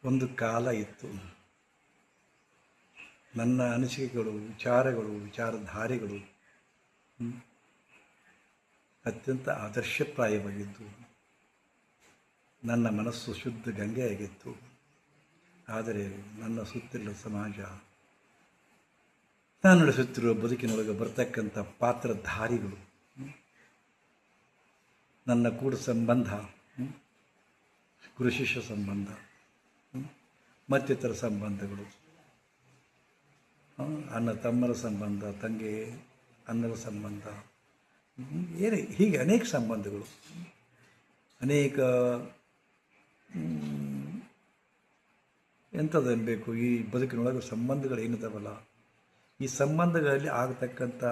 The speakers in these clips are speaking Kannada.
ಒಂದು ಕಾಲ ಇತ್ತು. ನನ್ನ ಅನಿಸಿಕೆಗಳು, ವಿಚಾರಗಳು, ವಿಚಾರಧಾರೆಗಳು ಅತ್ಯಂತ ಆದರ್ಶಪ್ರಾಯವಾಗಿದ್ದು. ನನ್ನ ಮನಸ್ಸು ಶುದ್ಧ ಗಂಗೆಯಾಗಿತ್ತು. ಆದರೆ ನನ್ನ ಸುತ್ತಲಿರುವ ಸಮಾಜ, ನಾನು ನಡೆಸುತ್ತಿರುವ ಬದುಕಿನೊಳಗೆ ಬರ್ತಕ್ಕಂಥ ಪಾತ್ರಧಾರಿಗಳು, ನನ್ನ ಕೂಡ ಸಂಬಂಧ, ಗುರು ಶಿಷ್ಯ ಸಂಬಂಧ, ಮತ್ತಿತರ ಸಂಬಂಧಗಳು, ಅಣ್ಣ ತಮ್ಮರ ಸಂಬಂಧ, ತಂಗಿ ಅಣ್ಣರ ಸಂಬಂಧ, ಹೀಗೆ ಅನೇಕ ಸಂಬಂಧಗಳು, ಅನೇಕ ಎಂಥದನ್ಬೇಕು ಈ ಬದುಕಿನೊಳಗೆ ಸಂಬಂಧಗಳು ಏನಿದಾವಲ್ಲ, ಈ ಸಂಬಂಧಗಳಲ್ಲಿ ಆಗತಕ್ಕಂಥ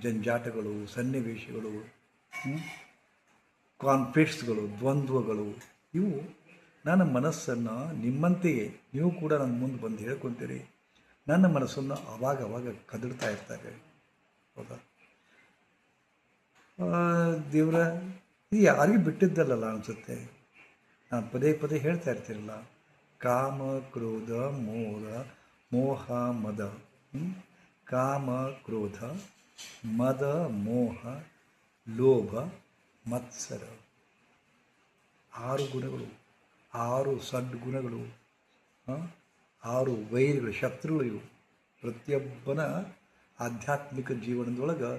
ಜಂಜಾಟಗಳು, ಸನ್ನಿವೇಶಗಳು, ಕಾನ್ಫ್ಲಿಕ್ಟ್ಸ್ಗಳು, ದ್ವಂದ್ವಗಳು, ಇವು ನನ್ನ ಮನಸ್ಸನ್ನು ನಿಮ್ಮಂತೆಯೇ ನೀವು ಕೂಡ ನನ್ನ ಮುಂದೆ ಬಂದು ಹೇಳ್ಕೊತೀರಿ. ನನ್ನ ಮನಸ್ಸನ್ನು ಅವಾಗ ಕದಡ್ತಾ ಇರ್ತಾರೆ. ಹೌದಾ? ದೇವರ ಇದು ಯಾರಿಗೂ ಬಿಟ್ಟಿದ್ದಲ್ಲ ಅನಿಸುತ್ತೆ. ನಾನು ಪದೇ ಹೇಳ್ತಾ ಇರ್ತೀರಲ್ಲ, ಕಾಮ ಕ್ರೋಧ ಮೋಹ ಮದ, ಕಾಮ ಕ್ರೋಧ ಮದ ಮೋಹ ಲೋಭ ಮತ್ಸರ, 6 ಗುಣಗಳು, 6 ಸಡ್ಗುಣಗಳು, 6 ವೈರಿಗಳು, ಶತ್ರುಗಳು. ಇವು ಪ್ರತಿಯೊಬ್ಬನ ಆಧ್ಯಾತ್ಮಿಕ ಜೀವನದೊಳಗೆ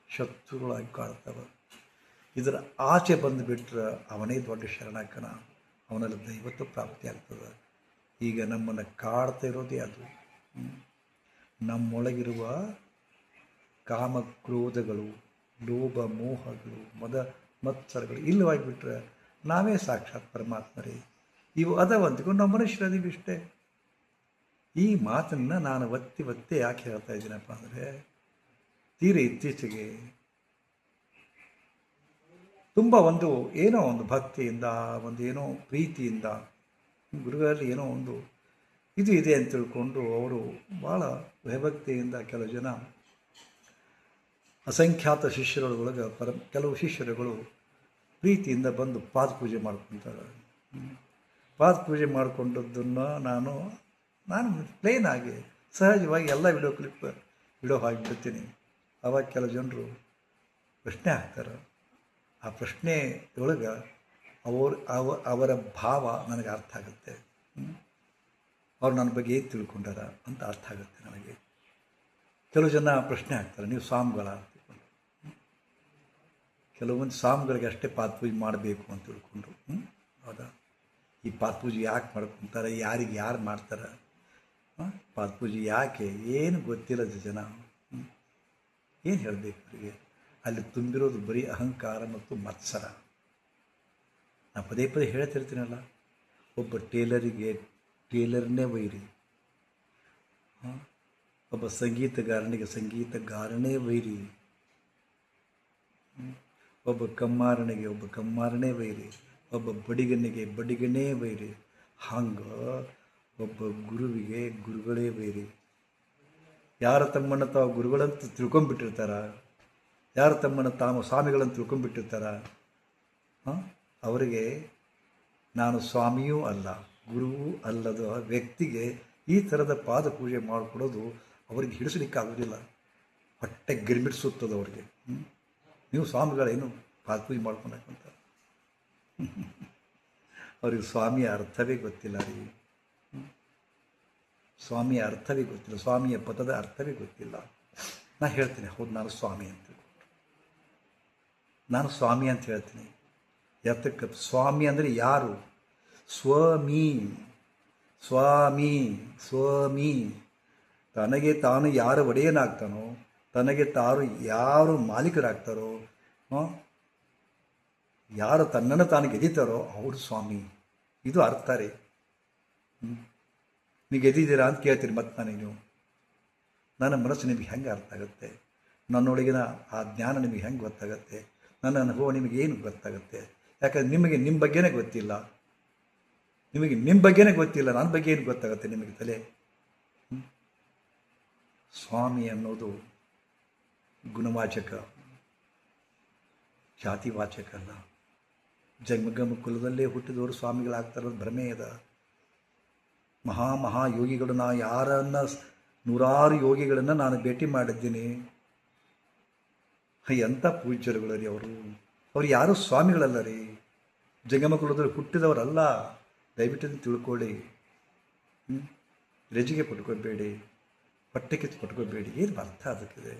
ಶತ್ರುಗಳಾಗಿ ಕಾಡ್ತವೆ. ಇದರ ಆಚೆ ಬಂದುಬಿಟ್ರೆ ಅವನೇ ದೊಡ್ಡ ಶರಣಕ್ಕನ, ಅವನಲ್ಲಿ ದೈವತ್ವ ಪ್ರಾಪ್ತಿ ಆಗ್ತದೆ. ಈಗ ನಮ್ಮನ್ನು ಕಾಡ್ತಾ ಇರೋದೇ ಅದು. ನಮ್ಮೊಳಗಿರುವ ಕಾಮಕ್ರೋಧಗಳು, ಲೋಭ ಮೋಹಗಳು, ಮದ ಮತ್ಸರಗಳು ಇಲ್ಲವಾಗಿಬಿಟ್ರೆ ನಾವೇ ಸಾಕ್ಷಾತ್ ಪರಮಾತ್ಮರೇ. ಇವು ಅದವಂತಗೂ ನಮ್ಮ ಮನುಷ್ಯರದೀವಿ ಇಷ್ಟೇ. ಈ ಮಾತನ್ನು ನಾನು ಒತ್ತಿ ಯಾಕೆ ಹೇಳ್ತಾ ಇದ್ದೀನಪ್ಪ ಅಂದರೆ, ತೀರ ಇತ್ತೀಚೆಗೆ ತುಂಬ ಏನೋ ಒಂದು ಭಕ್ತಿಯಿಂದ, ಏನೋ ಪ್ರೀತಿಯಿಂದ, ಗುರುಗಳಲ್ಲಿ ಏನೋ ಒಂದು ಇದು ಇದೆ ಅಂತ ತಿಳ್ಕೊಂಡು ಅವರು ಭಾಳ ಭಯಭಕ್ತಿಯಿಂದ ಕೆಲವು ಜನ ಅಸಂಖ್ಯಾತ ಶಿಷ್ಯರೊಳಗೆ ಕೆಲವು ಶಿಷ್ಯರುಗಳು ಪ್ರೀತಿಯಿಂದ ಬಂದು ಪಾದಪೂಜೆ ಮಾಡ್ಕೊತಾರೆ. ಪಾದಪೂಜೆ ಮಾಡಿಕೊಂಡದ್ದನ್ನು ನಾನು ಪ್ಲೇನ್ ಆಗಿ ಸಹಜವಾಗಿ ಎಲ್ಲ ವಿಡಿಯೋ ಹಾಕಿಬಿಡ್ತೀನಿ. ಆವಾಗ ಕೆಲವು ಜನರು ಪ್ರಶ್ನೆ ಹಾಕ್ತಾರೆ. ಆ ಪ್ರಶ್ನೆ ಒಳಗೆ ಅವರ ಭಾವ ನನಗೆ ಅರ್ಥ ಆಗುತ್ತೆ. ಅವ್ರು ನನ್ನ ಬಗ್ಗೆ ಏನು ತಿಳ್ಕೊಂಡಾರ ಅಂತ ಅರ್ಥ ಆಗುತ್ತೆ ನನಗೆ. ಕೆಲವು ಜನ ಪ್ರಶ್ನೆ ಹಾಕ್ತಾರೆ, ನೀವು ಸ್ವಾಮಿಗಳ ಅಂತ ತಿಳ್ಕೊಂಡು. ಕೆಲವೊಂದು ಸ್ವಾಮಿಗಳಿಗೆ ಅಷ್ಟೇ ಪಾದಪೂಜೆ ಮಾಡಬೇಕು ಅಂತ ತಿಳ್ಕೊಂಡ್ರು. ಹೌದಾ? ಈ ಪಾದಪೂಜೆ ಯಾಕೆ ಮಾಡ್ಕೊತಾರೆ, ಯಾರು ಮಾಡ್ತಾರೆ, ಪಾದಪೂಜೆ ಯಾಕೆ, ಏನು ಗೊತ್ತಿಲ್ಲ ಜನ. ಏನು ಹೇಳಬೇಕು ಅವರಿಗೆ? ಅಲ್ಲಿ ತುಂಬಿರೋದು ಬರೀ ಅಹಂಕಾರ ಮತ್ತು ಮತ್ಸರ. ನಾನು ಪದೇ ಹೇಳ್ತಿರ್ತೀನಲ್ಲ, ಒಬ್ಬ ಟೇಲರಿಗೆ ಟೇಲರ್ನೇ ವೈರಿ, ಒಬ್ಬ ಸಂಗೀತಗಾರನಿಗೆ ಸಂಗೀತಗಾರನೇ ವೈರಿ, ಒಬ್ಬ ಕಮ್ಮಾರನೇ ವೈರಿ, ಒಬ್ಬ ಬಡಿಗನಿಗೆ ಬಡಿಗನೇ ವೈರಿ. ಹಂಗೆ ಒಬ್ಬ ಗುರುಗಳೇ ವೈರಿ. ಯಾರು ತಮ್ಮನ್ನು ತಾವು ಗುರುಗಳಂತ ತಿಳ್ಕೊಂಡ್ಬಿಟ್ಟಿರ್ತಾರ, ಯಾರು ತಮ್ಮನ್ನು ತಾವು ಸ್ವಾಮಿಗಳಂತ ತಿಳ್ಕೊಂಡ್ಬಿಟ್ಟಿರ್ತಾರ, ಅವರಿಗೆ ನಾನು ಸ್ವಾಮಿಯೂ ಅಲ್ಲ ಗುರುವೂ ಅಲ್ಲದ ವ್ಯಕ್ತಿಗೆ ಈ ಥರದ ಪಾದ ಪೂಜೆ ಮಾಡಿಕೊಡೋದು ಅವ್ರಿಗೆ ಹಿಡಿಸಲಿಕ್ಕಾಗೋದಿಲ್ಲ. ಹೊಟ್ಟೆ ಗಿರ್ಮಿಡಿಸುತ್ತದೆ ಅವ್ರಿಗೆ. ನೀವು ಸ್ವಾಮಿಗಳೇನು ಪಾದ ಪೂಜೆ ಮಾಡ್ಕೊಳಕ್ಕಂತ ಅವ್ರಿಗೆ ಸ್ವಾಮಿಯ ಅರ್ಥವೇ ಗೊತ್ತಿಲ್ಲ ರೀ. ಸ್ವಾಮಿಯ ಅರ್ಥವೇ ಗೊತ್ತಿಲ್ಲ, ಸ್ವಾಮಿಯ ಪದದ ಅರ್ಥವೇ ಗೊತ್ತಿಲ್ಲ. ನಾನು ಹೇಳ್ತೀನಿ, ಹೌದು ನಾನು ಸ್ವಾಮಿ ಅಂತ ನಾನು ಸ್ವಾಮಿ ಅಂತ ಹೇಳ್ತೀನಿ. ಯಾತಕ್ಕೆ? ಸ್ವಾಮಿ ಅಂದರೆ ಯಾರು? ಸ್ವಾಮಿ ಸ್ವಾಮಿ ಸ್ವಾಮಿ ತನಗೆ ತಾನು ಯಾರು ಒಡೆಯನಾಗ್ತಾನೋ, ತನಗೆ ಯಾರು ಮಾಲೀಕರಾಗ್ತಾರೋ, ಯಾರು ತನ್ನನ್ನು ತಾನು ಗೆದ್ದೀತಾರೋ ಅವರು ಸ್ವಾಮಿ. ಇದು ಅರ್ಥ ರೀ. ನೀವು ಗೆದ್ದಿದ್ದೀರಾ ಅಂತ ಕೇಳ್ತೀರಿ ಮತ್ತೆ ನನಗೆ ನೀವು. ನನ್ನ ಮನಸ್ಸು ನಿಮಗೆ ಹೆಂಗೆ ಅರ್ಥ ಆಗುತ್ತೆ? ನನ್ನೊಳಗಿನ ಆ ಜ್ಞಾನ ನಿಮಗೆ ಹೆಂಗೆ ಗೊತ್ತಾಗುತ್ತೆ? ನನ್ನ ಅನುಭವ ನಿಮಗೆ ಏನು ಗೊತ್ತಾಗುತ್ತೆ? ಯಾಕಂದರೆ ನಿಮಗೆ ನಿಮ್ಮ ಬಗ್ಗೆನೇ ಗೊತ್ತಿಲ್ಲ. ನಿಮ್ಮ ಬಗ್ಗೆನೇ ಗೊತ್ತಿಲ್ಲ, ನನ್ನ ಬಗ್ಗೆ ಏನು ಗೊತ್ತಾಗುತ್ತೆ ನಿಮಗೆ ತಲೆ? ಸ್ವಾಮಿ ಅನ್ನೋದು ಗುಣವಾಚಕ, ಜಾತಿವಾಚಕ ಅಲ್ಲ. ಜಂಗಮ ಕುಲದಲ್ಲೇ ಹುಟ್ಟಿದವರು ಸ್ವಾಮಿಗಳಾಗ್ತಾರೋದು ಭ್ರಮೆ ಅದ. ಮಹಾಯೋಗಿಗಳನ್ನ ನೂರಾರು ಯೋಗಿಗಳನ್ನು ನಾನು ಭೇಟಿ ಮಾಡಿದ್ದೀನಿ. ಎಂಥ ಪೂಜ್ಯರುಗಳು ರೀ ಅವರು. ಅವ್ರು ಯಾರೂ ಸ್ವಾಮಿಗಳಲ್ಲ ರೀ, ಜಂಗಮಕುಲದಲ್ಲಿ ಹುಟ್ಟಿದವರಲ್ಲ. ದಯವಿಟ್ಟು ತಿಳ್ಕೊಳ್ಳಿ. ರೆಜಿಗೆ ಪಟ್ಕೋಬೇಡಿ, ಹೊಟ್ಟೆಗೆ ಪಟ್ಕೋಬೇಡಿ. ಏನು ಅರ್ಥ ಅದಕ್ಕಿದೆ?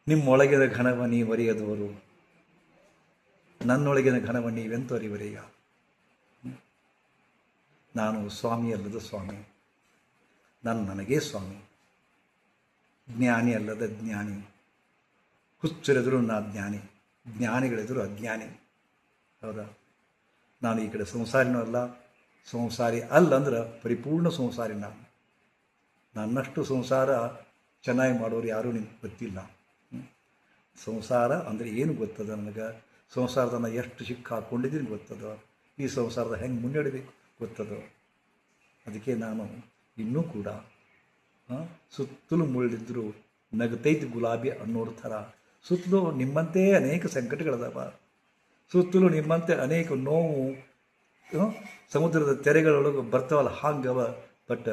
ನಿಮ್ಮೊಳಗಿನ ಘನವ ನೀವರಿಯದವರು, ನನ್ನೊಳಗಿನ ಘನವ ನೀವೆಂತವರಿವರೀಗ. ನಾನು ಸ್ವಾಮಿ ಅಲ್ಲದ ಸ್ವಾಮಿ, ನನಗೇ ಸ್ವಾಮಿ. ಜ್ಞಾನಿ ಅಲ್ಲದ ಜ್ಞಾನಿ. ಹುಚ್ಚರೆದುರು ನಾ ಜ್ಞಾನಿ, ಜ್ಞಾನಿಗಳೆದುರು ಅಜ್ಞಾನಿ. ಹೌದಾ? ನಾನು ಈ ಕಡೆ ಸಂಸಾರಿನೂ ಅಲ್ಲ, ಸಂಸಾರಿ ಅಲ್ಲಂದ್ರೆ ಪರಿಪೂರ್ಣ ಸಂಸಾರಿ ನಾನು. ನನ್ನಷ್ಟು ಸಂಸಾರ ಚೆನ್ನಾಗಿ ಮಾಡೋರು ಯಾರೂ ನಿಮ್ಗೆ ಗೊತ್ತಿಲ್ಲ. ಸಂಸಾರ ಅಂದರೆ ಏನು ಗೊತ್ತದ ನನಗೆ? ಸಂಸಾರದ ಎಷ್ಟು ಸಿಕ್ಕ ಹಾಕ್ಕೊಂಡಿದ್ದೀನಿ ಗೊತ್ತದ? ಈ ಸಂಸಾರದ ಹೆಂಗೆ ಮುನ್ನಡೆಬೇಕು ಗೊತ್ತದ? ಅದಕ್ಕೆ ನಾನು ಇನ್ನೂ ಕೂಡ ಸುತ್ತಲೂ ಮುಳ್ಳಿದ್ರು ನಗತೈತಿ ಗುಲಾಬಿ ಅನ್ನೋರ ಥರ ಸುತ್ತಲೂ ನಿಮ್ಮಂತೆ ಅನೇಕ ಸಂಕಟಗಳದಾವ, ಸುತ್ತಲೂ ನಿಮ್ಮಂತೆ ಅನೇಕ ನೋವು ಸಮುದ್ರದ ತೆರೆಗಳೊಳಗೆ ಬರ್ತಾವಲ್ಲ ಹಾಂಗವ. ಬಟ್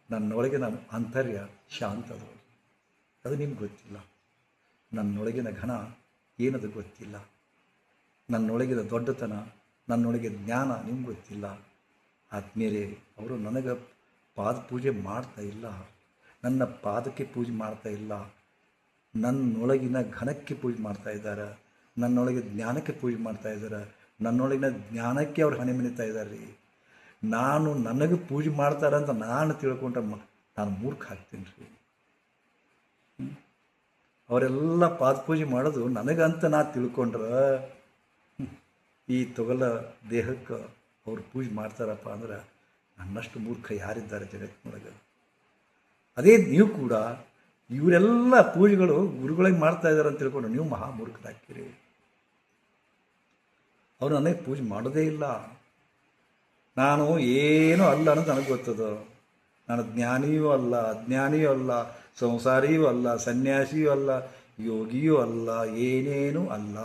ನನ್ನೊಳಗಿನ ಆಂತರ್ಯ ಶಾಂತದ. ಅದು ನಿಮ್ಗೆ ಗೊತ್ತಿಲ್ಲ. ನನ್ನೊಳಗಿನ ಘನ ಏನದು ಗೊತ್ತಿಲ್ಲ. ನನ್ನೊಳಗಿನ ದೊಡ್ಡತನ, ನನ್ನೊಳಗೆ ಜ್ಞಾನ ನಿಮ್ಗೆ ಗೊತ್ತಿಲ್ಲ. ಆದ್ಮೇಲೆ ಅವರು ನನಗೆ ಪಾದ ಪೂಜೆ ಮಾಡ್ತಾ ಇಲ್ಲ, ನನ್ನ ಪಾದಕ್ಕೆ ಪೂಜೆ ಮಾಡ್ತಾ ಇಲ್ಲ, ನನ್ನೊಳಗಿನ ಘನಕ್ಕೆ ಪೂಜೆ ಮಾಡ್ತಾ ಇದ್ದಾರೆ, ನನ್ನೊಳಗೆ ಜ್ಞಾನಕ್ಕೆ ಪೂಜೆ ಮಾಡ್ತಾ ಇದ್ದಾರೆ, ನನ್ನೊಳಗಿನ ಜ್ಞಾನಕ್ಕೆ ಅವ್ರು ಹಣೆ ಮಿನಿತಾ ಇದ್ದಾರೆ ರೀ. ನಾನು ನನಗೆ ಪೂಜೆ ಮಾಡ್ತಾರೆ ಅಂತ ನಾನು ತಿಳ್ಕೊಂಡ್ರೆ ನಾನು ಮೂರ್ಖ ಆಗ್ತೀನಿ ರೀ. ಅವರೆಲ್ಲ ಪಾದ ಪೂಜೆ ಮಾಡೋದು ನನಗಂತ ನಾ ತಿಳ್ಕೊಂಡ್ರೆ ಈ ತೊಗಲ ದೇಹಕ್ಕೆ ಅವ್ರು ಪೂಜೆ ಮಾಡ್ತಾರಪ್ಪ ಅಂದ್ರೆ ನನ್ನಷ್ಟು ಮೂರ್ಖ ಯಾರಿದ್ದಾರೆ ಜಗತ್ತಿನೊಳಗೆ? ಅದೇ ನೀವು ಕೂಡ ಇವರೆಲ್ಲ ಪೂಜೆಗಳು ಗುರುಗಳಿಗೆ ಮಾಡ್ತಾ ಇದ್ದಾರೆ ಅಂತ ತಿಳ್ಕೊಂಡು ನೀವು ಮಹಾಮೂರ್ಖರಾಗ್ತೀರಿ. ಅವರು ನನಗೆ ಪೂಜೆ ಮಾಡೋದೇ ಇಲ್ಲ. ನಾನು ಏನೂ ಅಲ್ಲ ಅನ್ನೋದು ನನಗೆ ಗೊತ್ತದ. ನಾನು ಜ್ಞಾನಿಯೂ ಅಲ್ಲ, ಅಜ್ಞಾನಿಯೂ ಅಲ್ಲ, ಸಂಸಾರಿಯೂ ಅಲ್ಲ, ಸನ್ಯಾಸಿಯೂ ಅಲ್ಲ, ಯೋಗಿಯೂ ಅಲ್ಲ, ಏನೇನೂ ಅಲ್ಲ.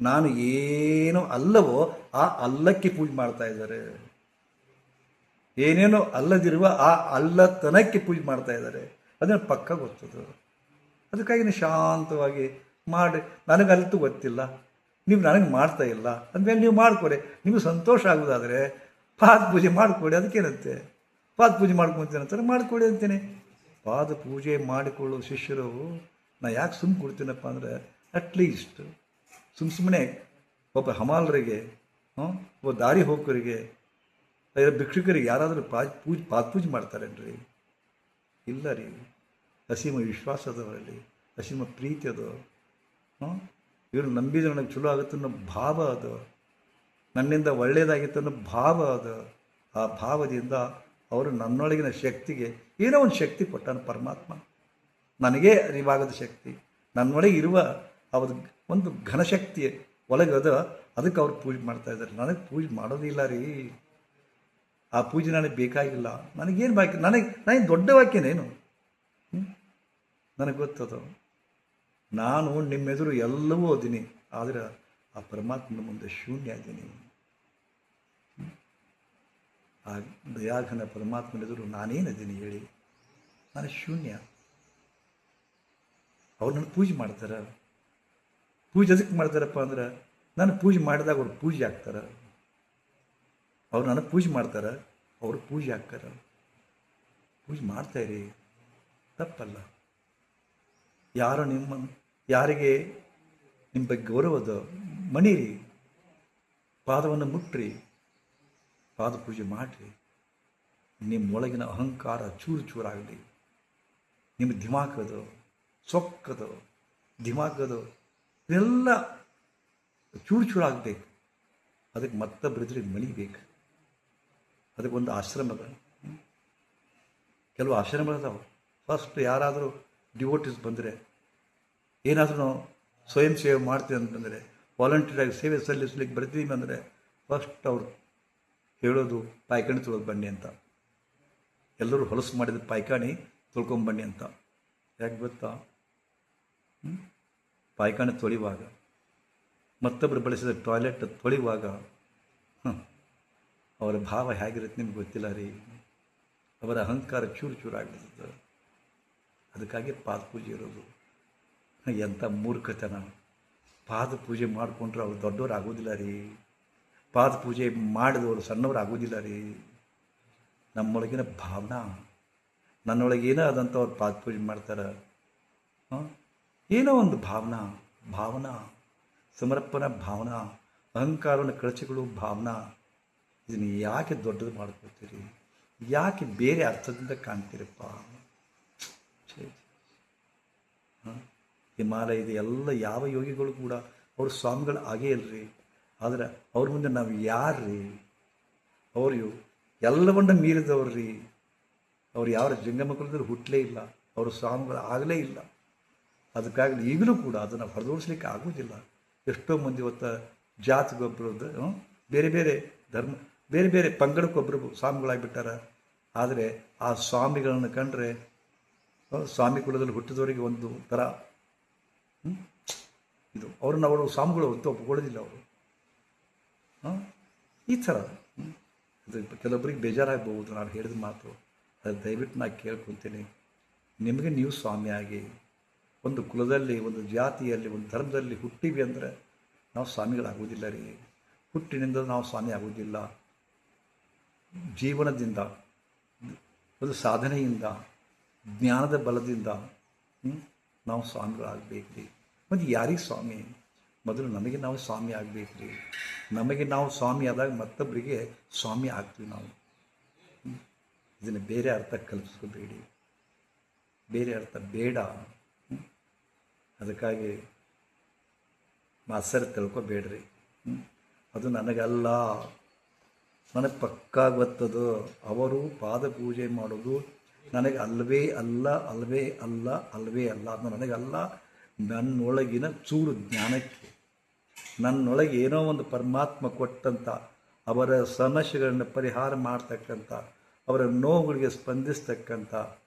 ನಾನು ಏನು ಅಲ್ಲವೋ ಆ ಅಲ್ಲಕ್ಕೆ ಪೂಜೆ ಮಾಡ್ತಾ ಇದ್ದಾರೆ. ಏನೇನೋ ಅಲ್ಲದಿರುವ ಆ ಅಲ್ಲತನಕ್ಕೆ ಪೂಜೆ ಮಾಡ್ತಾ ಇದ್ದಾರೆ. ಅದನ್ನು ಪಕ್ಕ ಗೊತ್ತದು. ಅದಕ್ಕಾಗಿ ನೀವು ಶಾಂತವಾಗಿ ಮಾಡಿ, ನನಗೆ ಅಲ್ಲೂ ಗೊತ್ತಿಲ್ಲ, ನೀವು ನನಗೆ ಮಾಡ್ತಾ ಇಲ್ಲ ಅಂದಮೇಲೆ ನೀವು ಮಾಡಿಕೊಡಿ. ನಿಮಗೆ ಸಂತೋಷ ಆಗೋದಾದರೆ ಪಾದ ಪೂಜೆ ಮಾಡಿಕೊಡಿ. ಅದಕ್ಕೇನಂತೆ? ಪಾದ ಪೂಜೆ ಮಾಡ್ಕೊತೀನಿ ಅಂತಾರೆ, ಮಾಡಿಕೊಡಿ ಅಂತೀನಿ. ಪಾದ ಪೂಜೆ ಮಾಡಿಕೊಳ್ಳೋ ಶಿಷ್ಯರು ನಾ ಯಾಕೆ ಸುಮ್ಮನೆ ಕೊಡ್ತೀನಪ್ಪ ಅಂದರೆ, ಅಟ್ಲೀಸ್ಟ್ ಸುಮ್ಮನೆ ಒಬ್ಬ ಹಮಾಲರಿಗೆ, ಒಬ್ಬ ದಾರಿ ಹೋಗೋರಿಗೆ, ಭಿಕ್ಷುಕರಿಗೆ ಯಾರಾದರೂ ಪಾದ ಪೂಜೆ ಮಾಡ್ತಾರೇನ್ರಿ? ಇಲ್ಲ ರೀ. ಅಸೀಮ ವಿಶ್ವಾಸದವರಲ್ಲಿ ಅಸೀಮ ಪ್ರೀತಿ ಅದು. ಇವರು ನಂಬಿದ್ರೆ ನನಗೆ ಚಲೋ ಆಗುತ್ತೆ ಅನ್ನೋ ಭಾವ ಅದು, ನನ್ನಿಂದ ಒಳ್ಳೆಯದಾಗಿತ್ತು ಅನ್ನೋ ಭಾವ ಅದು. ಆ ಭಾವದಿಂದ ಅವರು ನನ್ನೊಳಗಿನ ಶಕ್ತಿಗೆ ಏನೋ ಒಂದು ಶಕ್ತಿ ಕೊಟ್ಟಾನ ಪರಮಾತ್ಮ. ನನಗೇ ಅರಿವಾಗದ ಶಕ್ತಿ ನನ್ನೊಳಗೆ ಇರುವ ಅವ್ರ ಒಂದು ಘನಶಕ್ತಿ ಒಳಗದ. ಅದಕ್ಕೆ ಅವ್ರು ಪೂಜೆ ಮಾಡ್ತಾ ಇದ್ದಾರೆ. ನನಗೆ ಪೂಜೆ ಮಾಡೋದಿಲ್ಲ ರೀ. ಆ ಪೂಜೆ ನನಗೆ ಬೇಕಾಗಿಲ್ಲ. ನನಗೇನು ಬಾಕಿ? ನನಗೆ ದೊಡ್ಡ ವಾಕ್ಯನೇನು? ನನಗೆ ಗೊತ್ತದು. ನಾನು ನಿಮ್ಮೆದುರು ಎಲ್ಲವೂ ಅದೀನಿ, ಆದರೆ ಆ ಪರಮಾತ್ಮನ ಮುಂದೆ ಶೂನ್ಯ ಇದ್ದೀನಿ. ಆ ದಯಾಘನ ಪರಮಾತ್ಮನೆದುರು ನಾನೇನಿದ್ದೀನಿ ಹೇಳಿ? ನಾನು ಶೂನ್ಯ. ಅವ್ರು ನನ್ನ ಪೂಜೆ ಮಾಡ್ತಾರೆ. ಪೂಜೆ ಅದಕ್ಕೆ ಮಾಡ್ತಾರಪ್ಪ ಅಂದ್ರೆ, ನಾನು ಪೂಜೆ ಮಾಡಿದಾಗ ಅವ್ರು ಪೂಜೆ ಆಗ್ತಾರೆ. ಅವ್ರು ನನಗೆ ಪೂಜೆ ಮಾಡ್ತಾರೆ, ಅವರು ಪೂಜೆ ಆಗ್ತಾರೆ. ಪೂಜೆ ಮಾಡ್ತಾಯಿರಿ, ತಪ್ಪಲ್ಲ. ಯಾರಿಗೆ ನಿಮ್ಮ ಬಗ್ಗೆ ಗೌರವದ ಮಣಿರಿ, ಪಾದವನ್ನು ಮುಟ್ರಿ, ಪಾದ ಪೂಜೆ ಮಾಡಿರಿ. ನಿಮ್ಮೊಳಗಿನ ಅಹಂಕಾರ ಚೂರು ಚೂರಾಗಲಿ. ನಿಮ್ಮ ದಿಮಾಕದು, ಸೊಕ್ಕದು, ದಿಮಾಕದು ಇದೆಲ್ಲ ಚೂರು ಚೂರಾಗಬೇಕು. ಅದಕ್ಕೆ ಮತ್ತೊಬ್ಬರಿದ್ರೆ ಮಣಿಬೇಕು. ಅದಕ್ಕೊಂದು ಆಶ್ರಮದ, ಕೆಲವು ಆಶ್ರಮಗಳಿದಾವೆ. ಫಸ್ಟ್ ಯಾರಾದರೂ ಡಿವೋಟಿಸ್ ಬಂದರೆ, ಏನಾದರೂ ನಾವು ಸ್ವಯಂ ಸೇವೆ ಮಾಡ್ತೀವಿ ಅಂತಂದರೆ, ವಾಲಂಟಿಯರಾಗಿ ಸೇವೆ ಸಲ್ಲಿಸ್ಲಿಕ್ಕೆ ಬರ್ತೀವಿ ಅಂದರೆ, ಫಸ್ಟ್ ಅವರು ಹೇಳೋದು ಪಾಯ್ಕಾಣಿ ತೊಳೆದು ಬನ್ನಿ ಅಂತ. ಎಲ್ಲರೂ ಹೊಲಸು ಮಾಡಿದ ಪಾಯ್ಕಾಣಿ ತೊಳ್ಕೊಂಬನ್ನಿ ಅಂತ. ಯಾಕೆ ಗೊತ್ತಾ? ಪಾಯ್ಕಾಣಿ ತೊಳೆಯುವಾಗ, ಮತ್ತೊಬ್ಬರು ಬಳಸಿದ ಟಾಯ್ಲೆಟ್ ತೊಳೆಯುವಾಗ ಅವರ ಭಾವ ಹೇಗಿರುತ್ತೆ ನಿಮ್ಗೆ ಗೊತ್ತಿಲ್ಲ ರೀ. ಅವರ ಅಹಂಕಾರ ಚೂರು ಚೂರಾಗ್ಬಿಡ್ತದೆ. ಅದಕ್ಕಾಗಿ ಪಾದ ಪೂಜೆ ಇರೋದು. ಎಂಥ ಮೂರ್ಖತನ. ಪಾದ ಪೂಜೆ ಮಾಡಿಕೊಂಡ್ರೆ ಅವ್ರು ದೊಡ್ಡವ್ರು ಆಗೋದಿಲ್ಲ ರೀ. ಪಾದ ಪೂಜೆ ಮಾಡಿದವರು ಸಣ್ಣವ್ರು ಆಗೋದಿಲ್ಲ ರೀ. ನಮ್ಮೊಳಗಿನ ಭಾವನಾ, ನನ್ನೊಳಗೆ ಏನೋ ಆದಂಥವ್ರು ಪಾದ ಪೂಜೆ ಮಾಡ್ತಾರೆ. ಏನೋ ಒಂದು ಭಾವನಾ ಸಮರ್ಪಣಾ ಭಾವನಾ, ಅಹಂಕಾರವನ್ನು ಕಳಚಿಗಳು ಭಾವನಾ. ಇದನ್ನು ಯಾಕೆ ದೊಡ್ಡದು ಮಾಡ್ಕೊಳ್ತೀರಿ? ಯಾಕೆ ಬೇರೆ ಅರ್ಥದಿಂದ ಕಾಣ್ತೀರಪ್ಪ? ಹಿಮಾಲಯದ ಎಲ್ಲ ಯಾವ ಯೋಗಿಗಳು ಕೂಡ ಅವರು ಸ್ವಾಮಿಗಳು ಆಗೇ ಇಲ್ಲರಿ. ಆದರೆ ಅವ್ರ ಮುಂದೆ ನಾವು ಯಾರ್ರೀ? ಅವರು ಎಲ್ಲವನ್ನ ಮೀರಿದವ್ರಿ. ಅವ್ರು ಯಾವ ಜಂಗಮಕುಲದಲ್ಲಿ ಹುಟ್ಟಲೇ ಇಲ್ಲ, ಅವರು ಸ್ವಾಮಿಗಳು ಆಗಲೇ ಇಲ್ಲ. ಅದಕ್ಕಾಗಲಿ ಈಗಲೂ ಕೂಡ ಅದನ್ನು ಹೊರದೋಡಿಸ್ಲಿಕ್ಕೆ ಆಗೋದಿಲ್ಲ. ಎಷ್ಟೋ ಮಂದಿ ಇವತ್ತು ಜಾತಿಗೊಬ್ಬರದ್ದು ಬೇರೆ ಬೇರೆ ಧರ್ಮ, ಬೇರೆ ಬೇರೆ ಪಂಗಡಕ್ಕೊಬ್ಬರು ಸ್ವಾಮಿಗಳಾಗಿಬಿಟ್ಟಾರ. ಆದರೆ ಆ ಸ್ವಾಮಿಗಳನ್ನು ಕಂಡ್ರೆ ಸ್ವಾಮಿ ಕುಲದಲ್ಲಿ ಹುಟ್ಟಿದವರಿಗೆ ಒಂದು ಥರ ಇದು, ಅವ್ರನ್ನ ಅವರು ಸ್ವಾಮಿಗಳು ಅಂತ ಒಪ್ಕೊಳ್ಳೋದಿಲ್ಲ ಅವರು. ಈ ಥರ ಅದು ಕೆಲವೊಬ್ಬರಿಗೆ ಬೇಜಾರಾಗಬಹುದು ನಾನು ಹೇಳಿದ ಮಾತು. ಅದು ದಯವಿಟ್ಟು ನಾನು ಕೇಳ್ಕೊತೀನಿ, ನಿಮಗೆ ನೀವು ಸ್ವಾಮಿ ಆಗಿ ಒಂದು ಕುಲದಲ್ಲಿ, ಒಂದು ಜಾತಿಯಲ್ಲಿ, ಒಂದು ಧರ್ಮದಲ್ಲಿ ಹುಟ್ಟಿವಿ ಅಂದರೆ ನಾವು ಸ್ವಾಮಿಗಳಾಗೋದಿಲ್ಲ ರೀ. ಹುಟ್ಟಿನಿಂದ ನಾವು ಸ್ವಾಮಿ ಆಗೋದಿಲ್ಲ. ಜೀವನದಿಂದ, ಒಂದು ಸಾಧನೆಯಿಂದ, ಜ್ಞಾನದ ಬಲದಿಂದ ನಾವು ಸ್ವಾಮಿಗಳಾಗಬೇಕು ರೀ. ಮತ್ತು ಯಾರಿಗೆ ಸ್ವಾಮಿ? ಮೊದಲು ನಮಗೆ ನಾವು ಸ್ವಾಮಿ ಆಗಬೇಕು ರೀ. ನಮಗೆ ನಾವು ಸ್ವಾಮಿ ಆದಾಗ ಮತ್ತೊಬ್ಬರಿಗೆ ಸ್ವಾಮಿ ಆಗ್ತೀವಿ ನಾವು. ಇದನ್ನು ಬೇರೆ ಅರ್ಥ ಕಲ್ಪಿಸ್ಕೋಬೇಡಿ, ಬೇರೆ ಅರ್ಥ ಬೇಡ. ಅದಕ್ಕಾಗಿ ಮಾಸ್ತರ್ ತಿಳ್ಕೊಬೇಡ್ರಿ. ಅದು ನನಗಲ್ಲ, ನನಗೆ ಪಕ್ಕಾ ಗೊತ್ತದು. ಅವರು ಪಾದ ಪೂಜೆ ಮಾಡೋದು ನನಗೆ ಅಲ್ಲವೇ ಅಲ್ಲ, ಅಲ್ಲವೇ ಅಲ್ಲ, ಅಲ್ಲವೇ ಅಲ್ಲ. ಅದು ನನಗಲ್ಲ. ನನ್ನೊಳಗಿನ ಚೂರು ಜ್ಞಾನಕ್ಕೆ, ನನ್ನೊಳಗೆ ಏನೋ ಒಂದು ಪರಮಾತ್ಮ ಕೊಟ್ಟಂಥ, ಅವರ ಸಮಸ್ಯೆಗಳನ್ನು ಪರಿಹಾರ ಮಾಡ್ತಕ್ಕಂಥ, ಅವರ ನೋವುಗಳಿಗೆ ಸ್ಪಂದಿಸ್ತಕ್ಕಂಥ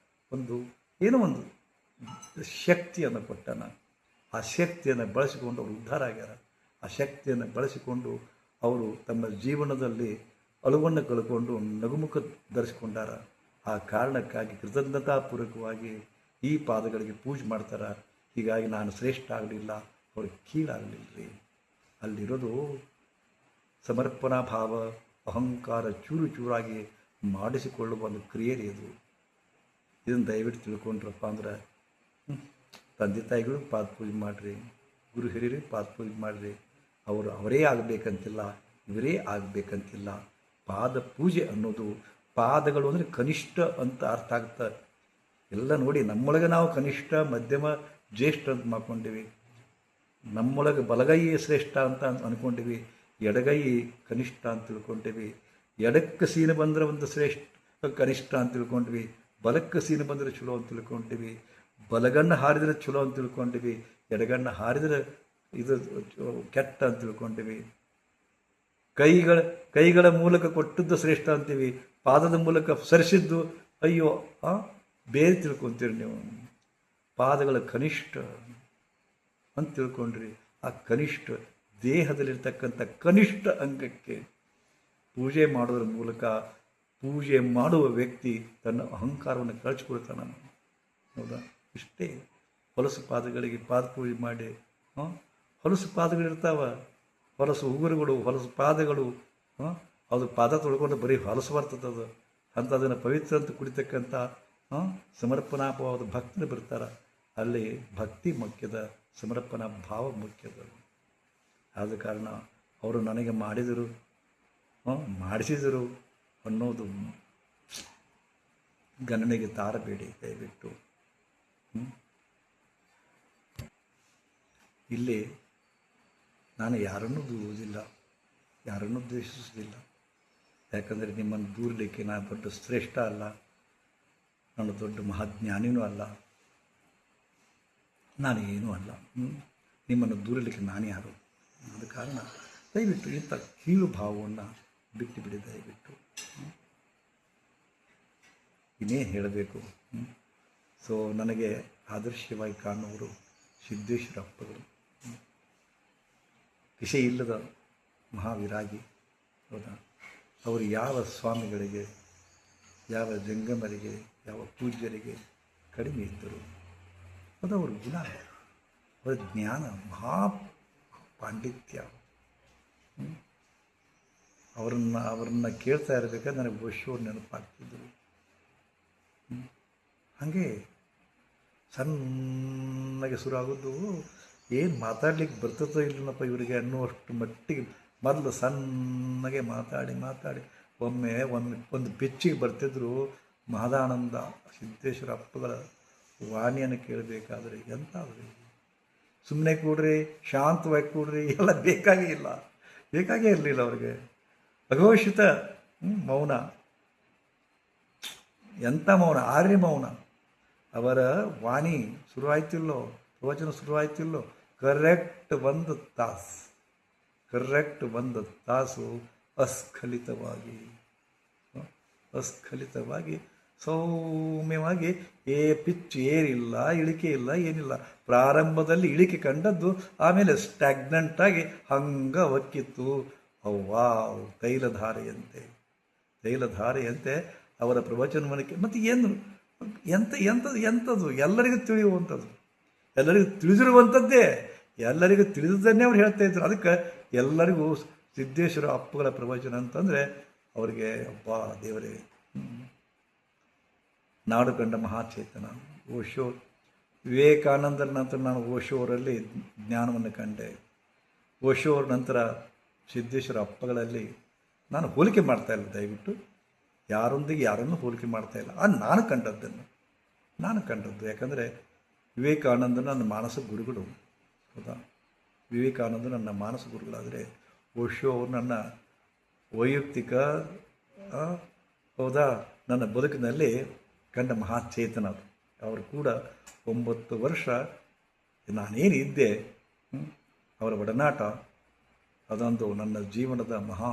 ಒಂದು ಏನೋ ಒಂದು ಶಕ್ತಿಯನ್ನು ಕೊಟ್ಟನ. ಆ ಶಕ್ತಿಯನ್ನು ಬಳಸಿಕೊಂಡು ಅವರು ಉದ್ಧಾರ ಆಗ್ಯಾರ. ಆ ಶಕ್ತಿಯನ್ನು ಬಳಸಿಕೊಂಡು ಅವರು ತಮ್ಮ ಜೀವನದಲ್ಲಿ ಅಳುವನ್ನು ಕಳ್ಕೊಂಡು ನಗುಮುಖ ಧರಿಸಿಕೊಂಡಾರ. ಆ ಕಾರಣಕ್ಕಾಗಿ ಕೃತಜ್ಞತಾಪೂರ್ವಕವಾಗಿ ಈ ಪಾದಗಳಿಗೆ ಪೂಜೆ ಮಾಡ್ತಾರೆ. ಹೀಗಾಗಿ ನಾನು ಶ್ರೇಷ್ಠ ಆಗಲಿಲ್ಲ, ಅವರು ಕೀಳಾಗಲಿಲ್ಲ ರೀ. ಅಲ್ಲಿರೋದು ಸಮರ್ಪಣಾ ಭಾವ, ಅಹಂಕಾರ ಚೂರು ಚೂರಾಗಿ ಮಾಡಿಸಿಕೊಳ್ಳುವ ಒಂದು ಕ್ರಿಯೆ ರೀ ಅದು. ಇದನ್ನು ದಯವಿಟ್ಟು ತಿಳ್ಕೊಂಡ್ರಪ್ಪ ಅಂದ್ರೆ ತಂದೆ ತಾಯಿಗಳು ಪಾದ ಪೂಜೆ ಮಾಡಿರಿ, ಗುರು ಹಿರಿಯರಿಗೆ ಪಾದ ಪೂಜೆ ಮಾಡಿರಿ. ಅವರು ಅವರೇ ಆಗಬೇಕಂತಿಲ್ಲ, ಇವರೇ ಆಗಬೇಕಂತಿಲ್ಲ. ಪಾದ ಪೂಜೆ ಅನ್ನೋದು, ಪಾದಗಳು ಅಂದರೆ ಕನಿಷ್ಠ ಅಂತ ಅರ್ಥ ಆಗ್ತಾ ಎಲ್ಲ ನೋಡಿ. ನಮ್ಮೊಳಗೆ ನಾವು ಕನಿಷ್ಠ, ಮಧ್ಯಮ, ಜ್ಯೇಷ್ಠ ಅಂತ ಮಾಡ್ಕೊಂಡಿವಿ. ನಮ್ಮೊಳಗೆ ಬಲಗೈ ಶ್ರೇಷ್ಠ ಅಂತ ಅಂದ್ಕೊಂಡಿವಿ, ಎಡಗೈ ಕನಿಷ್ಠ ಅಂತ ತಿಳ್ಕೊಂಡಿವಿ. ಎಡಕ್ಕೆ ಸೀನು ಬಂದರೆ ಒಂದು ಶ್ರೇಷ್ಠ ಕನಿಷ್ಠ ಅಂತ ತಿಳ್ಕೊಂಡ್ವಿ, ಬಲಕ್ಕೆ ಸೀನು ಬಂದರೆ ಚಲೋ ಅಂತ ತಿಳ್ಕೊಂಡಿವಿ. ಬಲಗಣ್ಣು ಹಾರಿದರೆ ಚಲೋ ಅಂತ ತಿಳ್ಕೊಂಡಿವಿ, ಎಡಗಣ್ಣು ಹಾರಿದರೆ ಇದು ಕೆಟ್ಟ ಅಂತ ತಿಳ್ಕೊಂಡಿವಿ. ಕೈಗಳ ಮೂಲಕ ಕೊಟ್ಟದ್ದು ಶ್ರೇಷ್ಠ ಅಂತೀವಿ, ಪಾದದ ಮೂಲಕ ಸರಿಸಿದ್ದು ಅಯ್ಯೋ ಬೇರೆ ತಿಳ್ಕೊತೀರಿ ನೀವು. ಪಾದಗಳ ಕನಿಷ್ಠ ಅಂತ ತಿಳ್ಕೊಂಡ್ರಿ. ಆ ಕನಿಷ್ಠ ದೇಹದಲ್ಲಿರ್ತಕ್ಕಂಥ ಕನಿಷ್ಠ ಅಂಗಕ್ಕೆ ಪೂಜೆ ಮಾಡೋದ್ರ ಮೂಲಕ ಪೂಜೆ ಮಾಡುವ ವ್ಯಕ್ತಿ ತನ್ನ ಅಹಂಕಾರವನ್ನು ಕಳ್ಚಿಕೊಳ್ತಾನೆ. ಹೌದಾ? ಇಷ್ಟೇ. ಹೊಲಸು ಪಾದಗಳಿಗೆ ಪಾದ ಪೂಜೆ ಮಾಡಿ, ಹೊಲಸು ಪಾದಗಳಿರ್ತಾವ, ಹೊಲಸು ಉಗುರುಗಳು, ಹೊಲಸು ಪಾದಗಳು. ಅದು ಪಾದ ತೊಳ್ಕೊಂಡು ಬರೀ ಹೊಲಸು ಬರ್ತದದು. ಅಂಥದನ್ನು ಪವಿತ್ರ ಅಂತ ಕುಡಿತಕ್ಕಂಥ ಸಮರ್ಪಣಾಭಾವದ ಭಕ್ತರು ಬರ್ತಾರೆ. ಅಲ್ಲಿ ಭಕ್ತಿ ಮುಖ್ಯದ, ಸಮರ್ಪಣಾ ಭಾವ ಮುಖ್ಯದ. ಆದ ಕಾರಣ ಅವರು ನನಗೆ ಮಾಡಿದರು, ಮಾಡಿಸಿದರು ಅನ್ನೋದು ಗಣನೆಗೆ ತಾರಬೇಡಿ ದಯವಿಟ್ಟು. ಇಲ್ಲಿ ನಾನು ಯಾರನ್ನೂ ದೂರುವುದಿಲ್ಲ, ಯಾರನ್ನೂ ದ್ವೇಷಿಸುವುದಿಲ್ಲ. ಯಾಕಂದರೆ ನಿಮ್ಮನ್ನು ದೂರಲಿಕ್ಕೆ ನಾನು ದೊಡ್ಡ ಶ್ರೇಷ್ಠ ಅಲ್ಲ, ನಾನು ದೊಡ್ಡ ಮಹಾಜ್ಞಾನಿನೂ ಅಲ್ಲ, ನಾನು ಏನೂ ಅಲ್ಲ. ನಿಮ್ಮನ್ನು ದೂರಲಿಕ್ಕೆ ನಾನು ಯಾರು? ಆದ ಕಾರಣ ದಯವಿಟ್ಟು ಇಂಥ ಕೀಳು ಭಾವವನ್ನು ಬಿಟ್ಟು ಬಿಡಿ ದಯವಿಟ್ಟು. ಇನ್ನೇನು ಹೇಳಬೇಕು? ಸೊ ನನಗೆ ಆದರ್ಶವಾಗಿ ಕಾಣುವರು ಸಿದ್ದೇಶ್ವರಪ್ಪಗಳು. ವಿಷಯ ಇಲ್ಲದ ಮಹಾವಿರಾಗಿ. ಹೌದಾ? ಅವರು ಯಾವ ಸ್ವಾಮಿಗಳಿಗೆ, ಯಾವ ಜಂಗಮರಿಗೆ, ಯಾವ ಪೂಜ್ಯರಿಗೆ ಕಡಿಮೆ ಇದ್ದರು. ಅದು ಅವ್ರ ಗುಣ, ಅವರ ಜ್ಞಾನ, ಮಹಾ ಪಾಂಡಿತ್ಯ. ಅವರನ್ನು ಕೇಳ್ತಾ ಇರಬೇಕಾದ್ರೆ ನನಗೆ ಓಶೋರು ನೆನಪಾಗ್ತಿದ್ದರು. ಹಾಗೆ ಸಣ್ಣಗೆ ಶುರು ಆಗೋದು, ಏನು ಮಾತಾಡ್ಲಿಕ್ಕೆ ಬರ್ತದೋ ಇಲ್ಲನಪ್ಪ ಇವರಿಗೆ ಅನ್ನುವಷ್ಟು ಮಟ್ಟಿಗೆ ಮೊದಲು ಸಣ್ಣಗೆ ಮಾತಾಡಿ ಒಮ್ಮೆ ಒಂದು ಬೆಚ್ಚಿಗೆ ಬರ್ತಿದ್ರು. ಮಹದಾನಂದ ಸಿದ್ದೇಶ್ವರ ಅಪ್ಪಗಳ ವಾಣಿಯನ್ನು ಕೇಳಬೇಕಾದ್ರೆ ಎಂತ ಸುಮ್ಮನೆ ಕೂಡ್ರಿ, ಶಾಂತವಾಗಿ ಕೂಡ್ರಿ, ಎಲ್ಲ ಬೇಕಾಗೇ ಇರಲಿಲ್ಲ ಅವ್ರಿಗೆ. ಅಘೋಷಿತ ಮೌನ, ಎಂಥ ಮೌನ, ಆರ್ಯ ಮೌನ. ಅವರ ವಾಣಿ ಶುರುವಾಯ್ತಿಲ್ಲೋ, ಪ್ರವಚನ ಶುರುವಾಯ್ತಿಲ್ಲೋ, ಕರೆಕ್ಟ್ ಒಂದು ತಾಸು ಅಸ್ಖಲಿತವಾಗಿ ಸೌಮ್ಯವಾಗಿ ಪಿಚ್ ಏರಿಲ್ಲ, ಇಳಿಕೆ ಇಲ್ಲ, ಏನಿಲ್ಲ. ಪ್ರಾರಂಭದಲ್ಲಿ ಇಳಿಕೆ ಕಂಡದ್ದು, ಆಮೇಲೆ ಸ್ಟ್ಯಾಗ್ನೆಂಟಾಗಿ ಹಂಗೆ ಹೊಕ್ಕಿತ್ತು. ಅವ್ವಾವ್, ತೈಲಧಾರೆಯಂತೆ ಅವರ ಪ್ರವಚನವನಕ್ಕೆ. ಮತ್ತು ಏನು ಎಂಥದ್ದು ಎಲ್ಲರಿಗೂ ತಿಳಿಯುವಂಥದ್ದು, ಎಲ್ಲರಿಗೂ ತಿಳಿದಿರುವಂಥದ್ದೇ, ಎಲ್ಲರಿಗೂ ತಿಳಿದನ್ನೇ ಅವ್ರು ಹೇಳ್ತಾ ಇದ್ರು. ಅದಕ್ಕೆ ಎಲ್ಲರಿಗೂ ಸಿದ್ದೇಶ್ವರ ಅಪ್ಪಗಳ ಪ್ರವಚನ ಅಂತಂದರೆ ಅವರಿಗೆ ಅಬ್ಬಾ ದೇವರೇ. ನಾಡು ಕಂಡ ಮಹಾಚೇತನ ಓಶೋ. ವಿವೇಕಾನಂದರ ನಂತರ ನಾನು ಓಶೋ ಅವರಲ್ಲಿ ಜ್ಞಾನವನ್ನು ಕಂಡೆ. ಓಶೋ ಅವ್ರ ನಂತರ ಸಿದ್ದೇಶ್ವರ ಅಪ್ಪಗಳಲ್ಲಿ ನಾನು ಹೋಲಿಕೆ ಮಾಡ್ತಾಯಿಲ್ಲ, ದಯವಿಟ್ಟು ಯಾರೊಂದಿಗೆ ಯಾರನ್ನು ಹೋಲಿಕೆ ಮಾಡ್ತಾಯಿಲ್ಲ. ನಾನು ಕಂಡದ್ದು. ಯಾಕಂದರೆ ವಿವೇಕಾನಂದ ನನ್ನ ಮಾನಸ ಗುರುಗಳು, ಹೌದಾ. ವಿವೇಕಾನಂದ ನನ್ನ ಮಾನಸ ಗುರುಗಳಾದರೆ ಓಶೋ ಅವರು ನನ್ನ ವೈಯಕ್ತಿಕ, ಹೌದಾ, ನನ್ನ ಬದುಕಿನಲ್ಲಿ ಕಂಡ ಮಹಾಚೇತನ. ಅವರು ಕೂಡ 9 ವರ್ಷ ನಾನೇನಿದ್ದೆ, ಅವರ ಒಡನಾಟ ಅದೊಂದು ನನ್ನ ಜೀವನದ ಮಹಾ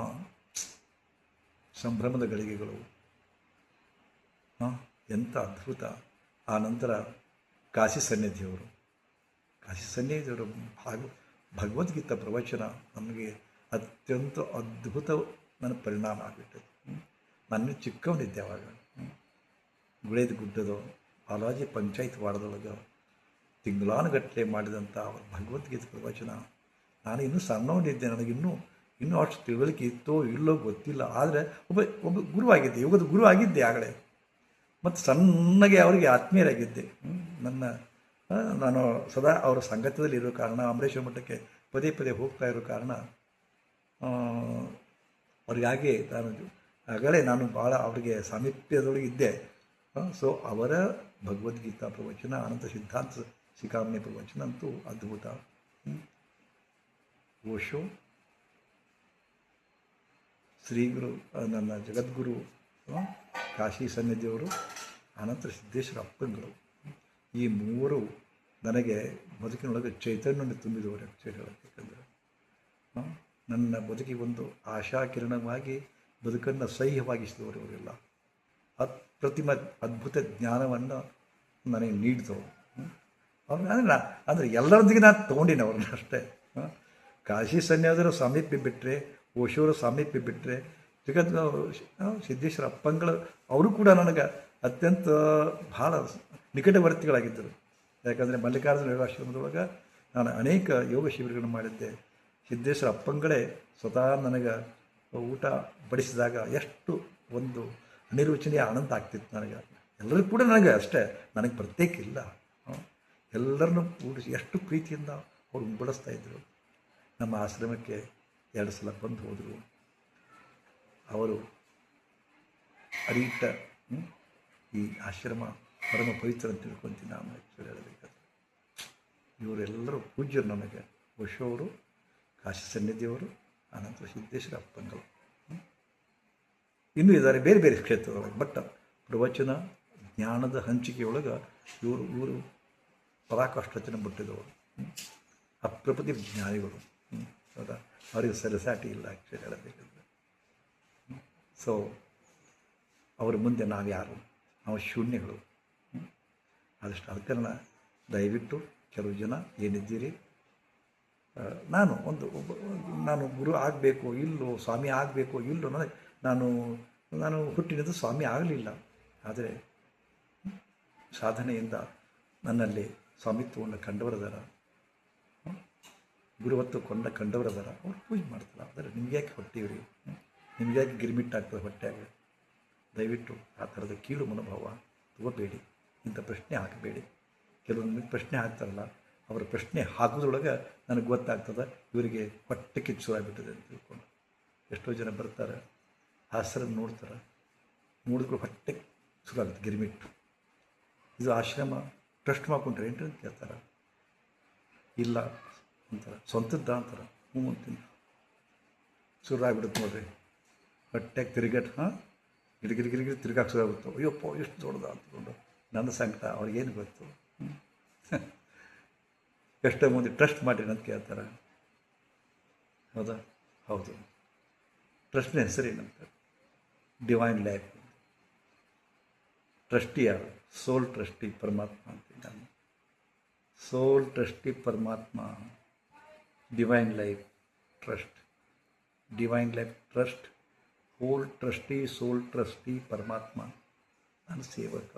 ಸಂಭ್ರಮದ ಗಳಿಗೆಗಳು. ಎಂಥ ಅದ್ಭುತ. ಆ ನಂತರ ಕಾಶಿ ಸನ್ನಿಧಿಯವರು ಭಗವದ್ಗೀತಾ ಪ್ರವಚನ ನಮಗೆ ಅತ್ಯಂತ ಅದ್ಭುತ ನನ್ನ ಪರಿಣಾಮ ಆಗಿಬಿಟ್ಟது. ನಾನು ಚಿಕ್ಕವನಿದ್ದೆ ಆವಾಗ. ಗುಳೇದ ಗುಡ್ಡದ ಬಾಲಾಜಿ ಪಂಚಾಯತ್ ವಾರ್ಡದೊಳಗೆ ತಿಂಗಳಾನುಗಟ್ಟಲೆ ಮಾಡಿದಂಥ ಅವರ ಭಗವದ್ಗೀತೆ ಪ್ರವಚನ. ನಾನು ಇನ್ನೂ ಸಣ್ಣವನಿದ್ದೆ, ನನಗಿನ್ನೂ ಅಷ್ಟು ತಿಳುವಳಿಕೆ ಇತ್ತೋ ಇಲ್ಲೋ ಗೊತ್ತಿಲ್ಲ. ಆದರೆ ಒಬ್ಬ ಗುರುವಾಗಿದ್ದೆ, ಯೋಗದ ಗುರು ಆಗಿದ್ದೆ ಆಗಲೇ. ಮತ್ತು ಸಣ್ಣಗೆ ಅವರಿಗೆ ಆತ್ಮೀಯರಾಗಿದ್ದೆ. ನಾನು ಸದಾ ಅವರ ಸಂಗತದಲ್ಲಿ ಇರೋ ಕಾರಣ, ಅಮರೇಶ್ವರ ಮಠಕ್ಕೆ ಪದೇ ಹೋಗ್ತಾ ಇರೋ ಕಾರಣ ಅವ್ರಿಗಾಗೆ ನಾನು ಭಾಳ ಅವರಿಗೆ ಸಾಮೀಪ್ಯದೊಳಗೆ ಇದ್ದೆ. ಸೊ ಅವರ ಭಗವದ್ಗೀತಾ ಪ್ರವಚನ, ಅನಂತ ಸಿದ್ಧಾಂತ ಶಿಖಾಮಣಿ ಪ್ರವಚನ ಅಂತೂ ಅದ್ಭುತ. ಓಶೋ, ಶ್ರೀಗುರು ನನ್ನ ಜಗದ್ಗುರು ಕಾಶಿ ಸನ್ನಿಧಿಯವರು, ಅನಂತರ ಸಿದ್ದೇಶ್ವರ ಅಪ್ಪಂಗಳು, ಈ ಮೂವರು ನನಗೆ ಬದುಕಿನೊಳಗೆ ಚೈತನ್ಯವನ್ನು ತುಂಬಿದವರು. ಆ್ಯಕ್ಚುಲಿ ಹೇಳಬೇಕಂದ್ರೆ ನನ್ನ ಬದುಕಿಗೆ ಒಂದು ಆಶಾಕಿರಣವಾಗಿ ಬದುಕನ್ನು ಸಹ್ಯವಾಗಿಸಿದವರು ಇವರೆಲ್ಲ. ಅಪ್ರತಿಮ ಅದ್ಭುತ ಜ್ಞಾನವನ್ನು ನನಗೆ ನೀಡಿದವರು. ಅಂದರೆ ಎಲ್ಲರೊಂದಿಗೆ ನಾನು ತೊಗೊಂಡಿನಿ ಅವ್ರನ್ನ ಅಷ್ಟೇ. ಕಾಶಿ ಸನ್ಯಾಸರ ಸಾಮೀಪ್ಯ ಬಿಟ್ಟರೆ, ಓಶೋರ ಸಾಮೀಪ್ಯ ಬಿಟ್ಟರೆ, ಸಿದ್ದೇಶ್ವರ ಅಪ್ಪಂಗಳು ಅವರು ಕೂಡ ನನಗೆ ಅತ್ಯಂತ ಭಾಳ ನಿಕಟವರ್ತಿಗಳಾಗಿದ್ದರು. ಯಾಕಂದರೆ ಮಲ್ಲಿಕಾರ್ಜುನ ಯೋಗಾಶ್ರಮದೊಳಗೆ ನಾನು ಅನೇಕ ಯೋಗ ಶಿಬಿರಗಳನ್ನು ಮಾಡಿದ್ದೆ. ಸಿದ್ದೇಶ್ವರ ಅಪ್ಪಂಗಳೇ ಸ್ವತಃ ನನಗೆ ಊಟ ಬಡಿಸಿದಾಗ ಎಷ್ಟು ಒಂದು ಅನಿರ್ವಚನೀಯ ಆನಂದ ಆಗ್ತಿತ್ತು ನನಗೆ. ಎಲ್ಲರೂ ಕೂಡ ನನಗೆ ಅಷ್ಟೇ, ನನಗೆ ಪ್ರತ್ಯೇಕ ಇಲ್ಲ. ಎಲ್ಲರನ್ನೂ ಊಡಿಸಿ ಎಷ್ಟು ಪ್ರೀತಿಯಿಂದ ಅವರು ಉಂಬಡಿಸ್ತಾಯಿದ್ರು. ನಮ್ಮ ಆಶ್ರಮಕ್ಕೆ 2 ಸಲ ಬಂದು ಹೋದರು. ಅವರು ಅರಿಟ ಈ ಆಶ್ರಮ ಪರಮ ಪವಿತ್ರ ಅಂತ ತಿಳ್ಕೊತೀನಿ ನಾನು. ಆ್ಯಕ್ಚುಲಿ ಹೇಳಬೇಕಾದ್ರೆ ಇವರೆಲ್ಲರೂ ಪೂಜ್ಯರು ನನಗೆ. ಓಶೋ ಅವರು, ಕಾಶಿ ಸನ್ನಿಧಿಯವರು, ಅನಂತರ ಸಿದ್ದೇಶ್ವರ ಅಪ್ಪಂಗಳು, ಇನ್ನೂ ಇದ್ದಾರೆ ಬೇರೆ ಬೇರೆ ಕ್ಷೇತ್ರದೊಳಗೆ. ಬಟ್ ಪ್ರವಚನ ಜ್ಞಾನದ ಹಂಚಿಕೆಯೊಳಗೆ ಇವರು ಪರಾಕಾಷ್ಠತೆಯನ್ನು ಬಿಟ್ಟಿದವರು, ಅಪ್ರಪತಿ ಜ್ಞಾನಿಗಳು. ಹೌದಾ, ಅವರಿಗೆ ಸರಿಸಾಟಿ ಇಲ್ಲ ಆ್ಯಕ್ಚುಲಿ ಹೇಳಬೇಕಂದ್ರೆ. ಸೊ ಅವ್ರ ಮುಂದೆ ನಾವ್ಯಾರು, ನಾವು ಶೂನ್ಯಗಳು. ಅದಕ್ಕೆ ದಯವಿಟ್ಟು ಕೆಲವು ಜನ ಏನಿದ್ದೀರಿ ನಾನು ನಾನು ಗುರು ಆಗಬೇಕೋ ಇಲ್ಲೋ, ಸ್ವಾಮಿ ಆಗಬೇಕೋ ಇಲ್ಲೋ, ನಾನು ನಾನು ಹುಟ್ಟಿನಿಂದ ಸ್ವಾಮಿ ಆಗಲಿಲ್ಲ. ಆದರೆ ಸಾಧನೆಯಿಂದ ನನ್ನಲ್ಲಿ ಸ್ವಾಮಿತ್ವವನ್ನು ಕಂಡವರದಾರ, ಗುರುವತ್ತು ಕಂಡವರದಾರ, ಅವ್ರು ಪೂಜೆ ಮಾಡ್ತಾರೆ. ಆದರೆ ನಿಮ್ಗ್ಯಾಕೆ ಹೊಟ್ಟೀವ್ರಿ, ನಿಮ್ಗ್ಯಾಕೆ ಗಿರ್ಮಿಟ್ಟಾಗ್ತದೆ ಹೊಟ್ಟೆಯಾಗ? ದಯವಿಟ್ಟು ಆ ಥರದ ಕೀಳು ಮನೋಭಾವ ತಗೋಬೇಡಿ, ಇಂಥ ಪ್ರಶ್ನೆ ಹಾಕಬೇಡಿ. ಕೆಲವೊಂದು ಪ್ರಶ್ನೆ ಹಾಕ್ತಾರಲ್ಲ, ಅವರ ಪ್ರಶ್ನೆ ಹಾಕೋದ್ರೊಳಗೆ ನನಗೆ ಗೊತ್ತಾಗ್ತದೆ ಇವರಿಗೆ ಹೊಟ್ಟೆ ಕಿಚ್ಚುವಾಗಿಬಿಟ್ಟಿದೆ ಅಂತ ತಿಳ್ಕೊಂಡು. ಎಷ್ಟೋ ಜನ ಬರ್ತಾರೆ, ಆಶ್ರಮ ನೋಡ್ತಾರೆ, ನೋಡಿದ್ರು ಹೊಟ್ಟೆ ಶುರು ಆಗುತ್ತೆ ಗಿರ್ಮಿಟ್ಟು. ಇದು ಆಶ್ರಮ ಟ್ರಸ್ಟ್ ಮಾಡ್ಕೊಂಡ್ರೆ ಏನ್ರಿ ಅಂತ ಕೇಳ್ತಾರೆ. ಇಲ್ಲ ಅಂತಾರೆ, ಸ್ವಂತದ್ದ ಅಂತಾರೆ. ಹ್ಞೂ ಅಂತೀನಿ. ಶುರು ಆಗ್ಬಿಡುತ್ತೆ ನೋಡ್ರಿ ಹೊಟ್ಟೆಗೆ ತಿರುಗಟ್ಟು. ಗಿರಿಗಿರಿ ತಿರುಗಾಕ ಶುರು ಆಗುತ್ತೋ, ಅಯ್ಯಪ್ಪ ಎಷ್ಟು ದೊಡ್ಡದ ಅಂದ್ಕೊಂಡು ನನ್ನ ಸಂಕಟ ಅವ್ರಿಗೇನು ಗೊತ್ತು. ಎಷ್ಟೋ ಮಂದಿ ಟ್ರಸ್ಟ್ ಮಾಡಿರಿ ಅಂತ ಕೇಳ್ತಾರೆ. ಹೌದಾ? ಹೌದು. ಟ್ರಸ್ಟ್ನ ಹೆಸರೇನಂತ? Divine life. ಟ್ರಸ್ಟಿ ಯಾರು? ಸೋಲ್ ಟ್ರಸ್ಟಿ ಪರಮಾತ್ಮ ಅಂತೀನಿ ನಾನು. ಸೋಲ್ ಟ್ರಸ್ಟಿ ಪರಮಾತ್ಮ, divine life trust, divine life trust, whole trustee, soul trustee ಪರಮಾತ್ಮ. ನಾನು ಸೇವಕ.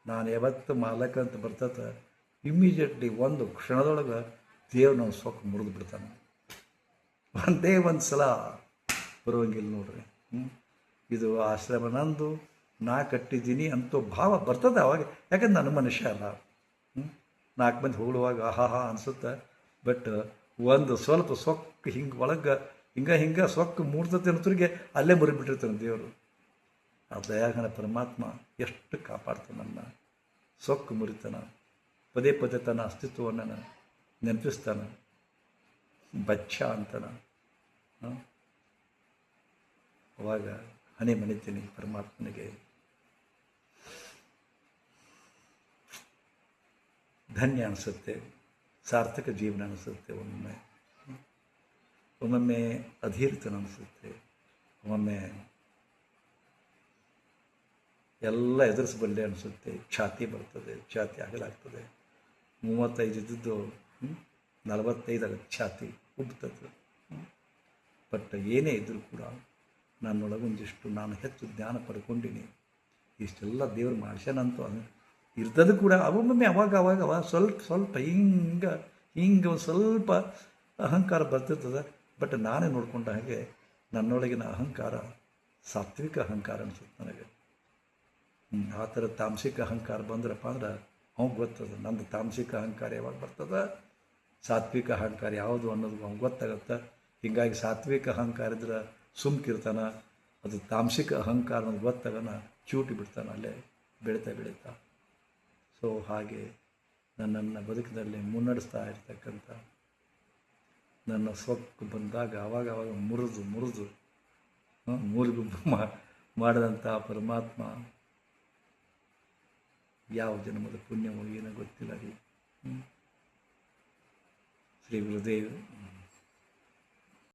ನಾನು ಯಾವತ್ತು ಮಾಲಕ ಅಂತ ಬರ್ತದೆ, ಇಮ್ಮಿಡಿಯೇಟ್ಲಿ ಒಂದು ಕ್ಷಣದೊಳಗೆ ದೇವ್ರು ನನ್ನ ಸೊಕ್ಕು ಮುರಿದು ಬಿಡ್ತಾನೆ. ಒಂದೇ ಒಂದು ಸಲ ಬರುವಂಗಿಲ್ಲ ನೋಡ್ರಿ. ಇದು ಆಶ್ರಮ ನಂದು, ನಾ ಕಟ್ಟಿದ್ದೀನಿ ಅಂತೂ ಭಾವ ಬರ್ತದೆ ಅವಾಗ. ಯಾಕಂದ್ರೆ ನಾನು ಮನುಷ್ಯ ಅಲ್ಲ. 4 ಮಂದಿ ಹೊಗಳುವಾಗ ಆಹಾ ಅನಿಸುತ್ತೆ. ಬಟ್ ಒಂದು ಸ್ವಲ್ಪ ಸೊಕ್ಕು ಹಿಂಗೆ ಒಳಗೆ ಹಿಂಗೆ ಸೊಕ್ಕು ಮೂಡ್ತತೆ ಅನ್ನೋದ್ರಿಗೆ ಅಲ್ಲೇ ಮುರಿಬಿಟ್ಟಿರ್ತಾನೆ ದೇವರು. ಆ ದಯಾಘನ ಪರಮಾತ್ಮ ಎಷ್ಟು ಕಾಪಾಡ್ತಾನೆ. ನನ್ನ ಸೊಕ್ಕು ಮುರಿತಾನ, ಪದೇ ಪದೇ ತನ್ನ ಅಸ್ತಿತ್ವವನ್ನು ನೆನಪಿಸ್ತಾನೆ. ಬಚ್ಚ ಅಂತಾನ. ಅವಾಗ ಹನಿ ಮಣಿತೀನಿ ಪರಮಾತ್ಮನಿಗೆ. ಧನ್ಯ ಅನಿಸುತ್ತೆ, ಸಾರ್ಥಕ ಜೀವನ ಅನಿಸುತ್ತೆ. ಒಮ್ಮೊಮ್ಮೆ ಅಧೀರ್ತನ ಅನಿಸುತ್ತೆ, ಒಮ್ಮೊಮ್ಮೆ ಎಲ್ಲ ಎದುರಿಸಬಲ್ಲೆ ಅನಿಸುತ್ತೆ. ಛಾತಿ ಬರ್ತದೆ, ಛಾತಿ ಆಗಲಾಗ್ತದೆ. 35 ಇದ್ದದ್ದು 45 ಆಗುತ್ತೆ, ಛಾತಿ ಉಬ್ತದೆ. ಬಟ್ ಏನೇ ಇದ್ದರೂ ಕೂಡ ನನ್ನೊಳಗೊಂದಿಷ್ಟು ನಾನು ಹೆಚ್ಚು ಜ್ಞಾನ ಪಡ್ಕೊಂಡಿನಿ. ಇಷ್ಟೆಲ್ಲ ದೇವ್ರು ಮಾಡ್ಸ್ಯಾನಂತೂ ಇರ್ತದೆ ಕೂಡ. ಒಮ್ಮೊಮ್ಮೆ ಅವಾಗ ಸ್ವಲ್ಪ ಹಿಂಗೆ ಒಂದು ಸ್ವಲ್ಪ ಅಹಂಕಾರ ಬರ್ತಿರ್ತದೆ. ಬಟ್ ನಾನೇ ನೋಡ್ಕೊಂಡ ಹಾಗೆ ನನ್ನೊಳಗಿನ ಅಹಂಕಾರ ಸಾತ್ವಿಕ ಅಹಂಕಾರ ಅನಿಸುತ್ತೆ ನನಗೆ. ಆ ಥರ ತಾಮಸಿಕ ಅಹಂಕಾರ ಬಂದ್ರಪ್ಪ ಅಂದ್ರೆ ಅವ್ಗೆ ಗೊತ್ತದ ನಂದು ತಾಮಸಿಕ ಅಹಂಕಾರ ಯಾವಾಗ ಬರ್ತದೆ, ಸಾತ್ವಿಕ ಅಹಂಕಾರ ಯಾವುದು ಅನ್ನೋದು ಅವ್ಗೆ ಗೊತ್ತಾಗುತ್ತೆ. ಹೀಗಾಗಿ ಸಾತ್ವಿಕ ಅಹಂಕಾರ ಇದ್ರೆ ಸುಮ್ಕಿರ್ತಾನೆ, ಅದು ತಾಮಸಿಕ ಅಹಂಕಾರ ಅನ್ನೋದು ಗೊತ್ತಾಗನ ಚೂಟಿ ಬಿಡ್ತಾನೆ, ಅಲ್ಲೇ ಬೆಳೀತಾ. ಸೊ ಹಾಗೆ ನನ್ನನ್ನು ಬದುಕಿನಲ್ಲಿ ಮುನ್ನಡೆಸ್ತಾ ಇರ್ತಕ್ಕಂಥ ನನ್ನ ಸೊಕ್ಕು ಬಂದಾಗ ಆವಾಗ ಮುರಿದು ಮೂಲಿಗುಂಪು ಮಾಡಿದಂಥ ಪರಮಾತ್ಮ ಯಾವ ಜನ್ಮದ ಪುಣ್ಯವೋ ಏನೋ ಗೊತ್ತಿಲ್ಲ ರೀ. ಶ್ರೀ ಗುರುದೇವ್.